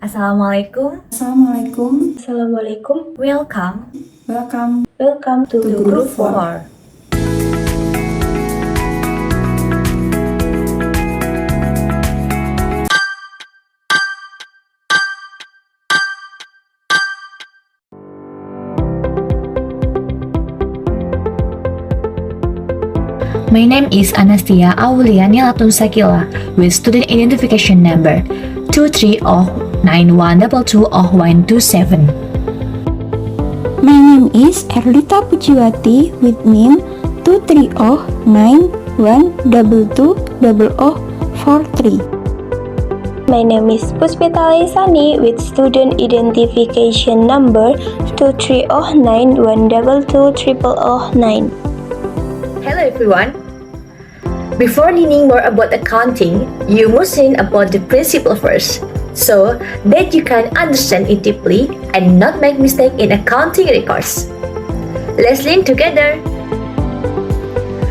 Assalamualaikum. Assalamualaikum. Assalamualaikum. Welcome. Welcome to Group 4. My name is Annastya Aulia N.T with student identification number 23091220127. My name is Erlita Puji Wati with NIM 23091220043. My name is Puspita Lai Sani with student identification number 23091220009. Hello everyone. Before learning more about accounting, you must learn about the principle first, so that you can understand it deeply and not make mistakes in accounting records. Let's learn together.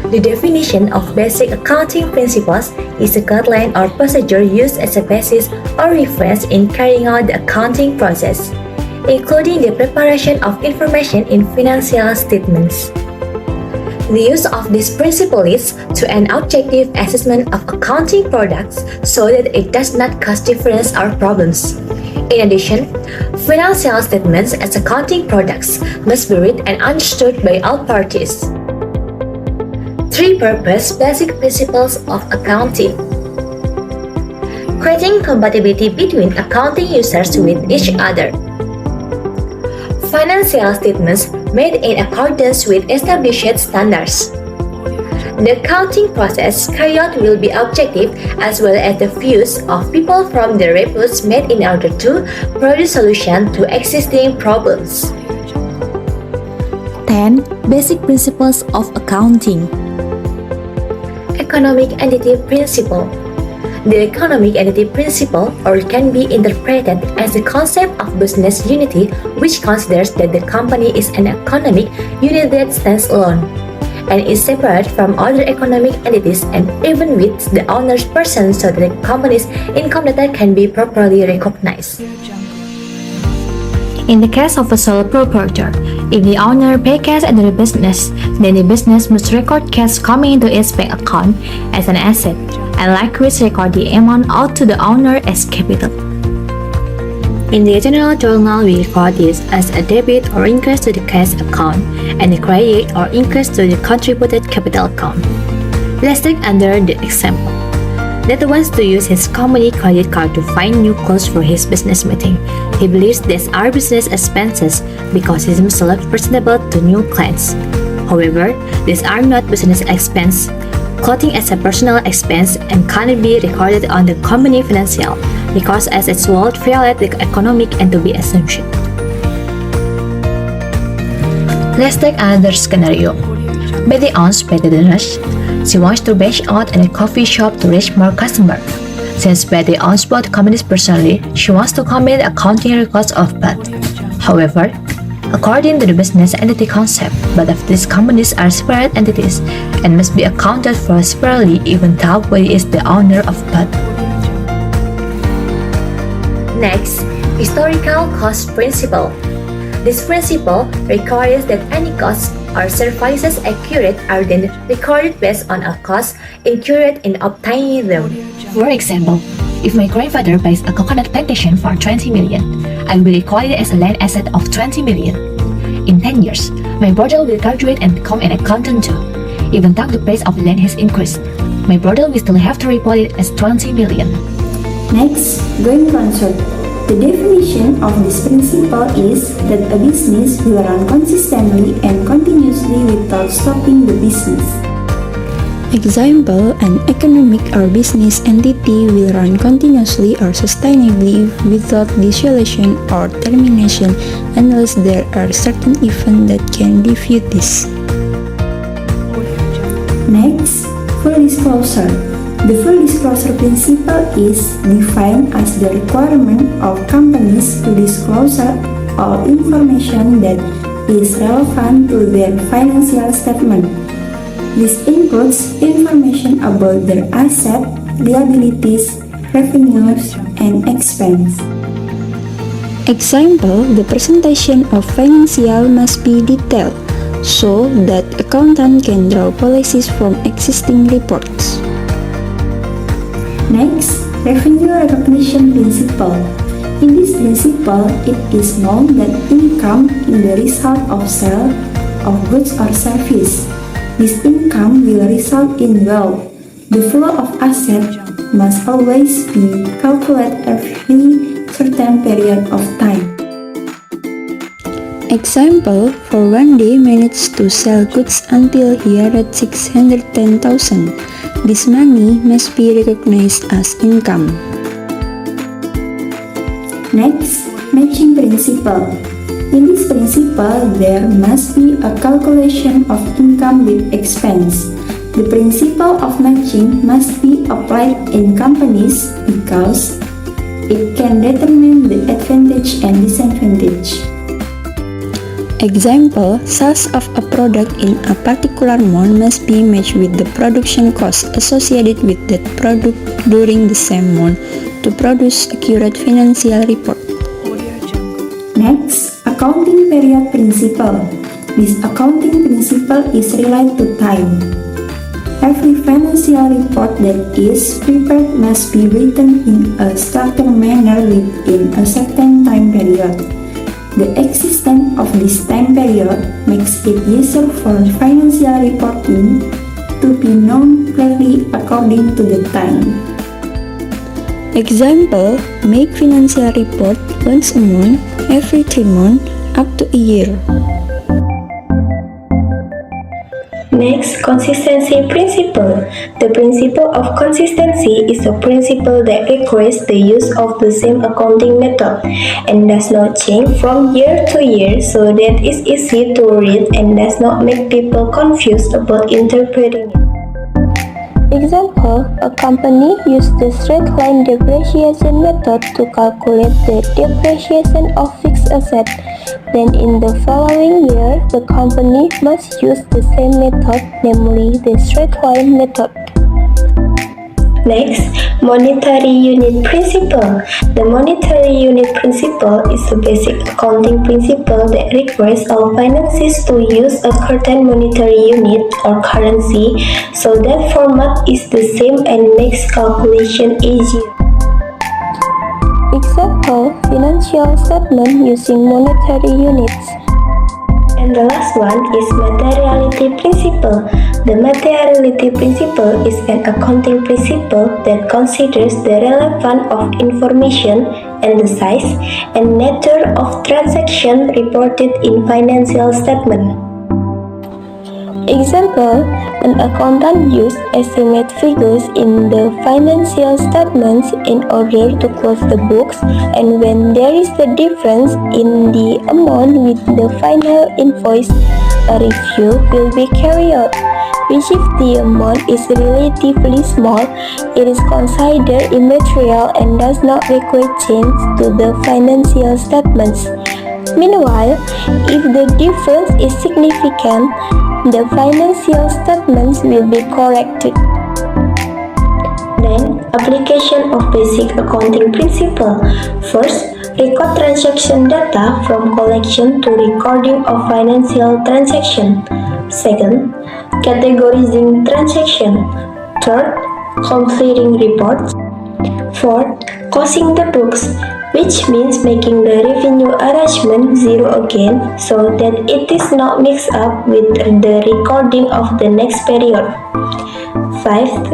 The definition of basic accounting principles is a guideline or procedure used as a basis or reference in carrying out the accounting process, including the preparation of information in financial statements. The use of this principle leads to an objective assessment of accounting products so that it does not cause difference or problems. In addition, financial statements as accounting products must be read and understood by all parties. 3 basic principles of accounting. Creating compatibility between accounting users with each other. Financial statements made in accordance with established standards. The accounting process carried out will be objective as well as the views of people from the reports made in order to produce solutions to existing problems. 10. Basic principles of accounting. Economic entity principle. The economic entity principle or can be interpreted as the concept of business unity, which considers that the company is an economic unit that stands alone and is separate from other economic entities and even with the owner's person so that the company's income data can be properly recognized. In the case of a sole proprietor, if the owner pays cash into the business, then the business must record cash coming into its bank account as an asset, and likewise record the amount owed to the owner as capital. In the general journal, we record this as a debit or increase to the cash account and a credit or increase to the contributed capital account. Let's take under the example that wants to use his company credit card to find new clothes for his business meeting. He believes these are business expenses because he himself presentable to new clients. However, these are not business expense. Clothing as a personal expense and cannot be recorded on the company financial because as it would violate the economic and to be assumption. Let's take another scenario. Betty owns Betty the Nurse. She wants to branch out in a coffee shop to reach more customers. Since Betty owns both companies personally, she wants to combine the accounting records of both. However, according to the business entity concept, both of these companies are separate entities and must be accounted for separately even though Betty is the owner of both. Next, historical cost principle. This principle requires that any costs or services accurate are then recorded based on a cost incurred in obtaining them. For example, if my grandfather buys a coconut plantation for 20 million, I will record it as a land asset of 20 million. In 10 years, my brother will graduate and become an accountant too. Even though the price of land has increased, my brother will still have to report it as 20 million. Next, going concern. The definition of this principle is that a business will run consistently and continuously without stopping the business. Example, an economic or business entity will run continuously or sustainably without dissolution or termination unless there are certain events that can defeat this. Next, full disclosure. The full disclosure principle is defined as the requirement of companies to disclose all information that is relevant to their financial statement. This includes information about their assets, liabilities, revenues, and expense. Example, the presentation of financial must be detailed so that accountant can draw policies from existing reports. Next, revenue recognition principle. In this principle, it is known that income is the result of sale of goods or service. This income will result in wealth. The flow of assets must always be calculated every certain period of time. Example, for one day managed to sell goods until he earned 610,000. This money must be recognized as income. Next, matching principle. In this principle, there must be a calculation of income with expense. The principle of matching must be applied in companies because it can determine the advantage and disadvantage. Example, sales of a product in a particular month must be matched with the production cost associated with that product during the same month to produce accurate financial report. Next, accounting period principle. This accounting principle is related to time. Every financial report that is prepared must be written in a structured manner within a certain time period. The existence of this time period makes it easier for financial reporting to be known clearly according to the time. Example, make financial report once a month, every 3 months, up to a year. Next, consistency principle. The principle of consistency is a principle that requires the use of the same accounting method and does not change from year to year so that it's easy to read and does not make people confused about interpreting it. Example, a company used the straight line depreciation method to calculate the depreciation of fixed assets. Then in the following year, the company must use the same method, namely the straight line method. Next, monetary unit principle. The monetary unit principle is a basic accounting principle that requires all finances to use a certain monetary unit or currency so that format is the same and makes calculation easier. Example, financial statement using monetary units. And the last one is materiality principle. The materiality principle is an accounting principle that considers the relevance of information and the size and nature of transaction reported in financial statement. Example, an accountant used estimate figures in the financial statements in order to close the books, and when there is a difference in the amount with the final invoice, a review will be carried out. Which if the amount is relatively small, it is considered immaterial and does not require change to the financial statements. Meanwhile, if the difference is significant, the financial statements will be corrected. Then, application of basic accounting principle. First, record transaction data from collection to recording of financial transaction. Second, categorizing transaction. Third, completing reports. Fourth, closing the books, which means making the revenue arrangement zero again so that it is not mixed up with the recording of the next period. Fifth,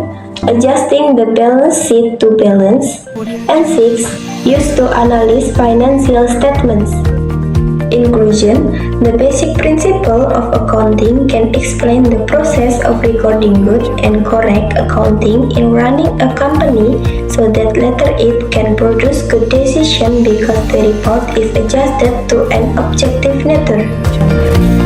adjusting the balance sheet to balance. And sixth, used to analyze financial statements. In conclusion, the basic principle of accounting can explain the process of recording good and correct accounting in running a company so that later it can produce good decision because the report is adjusted to an objective nature.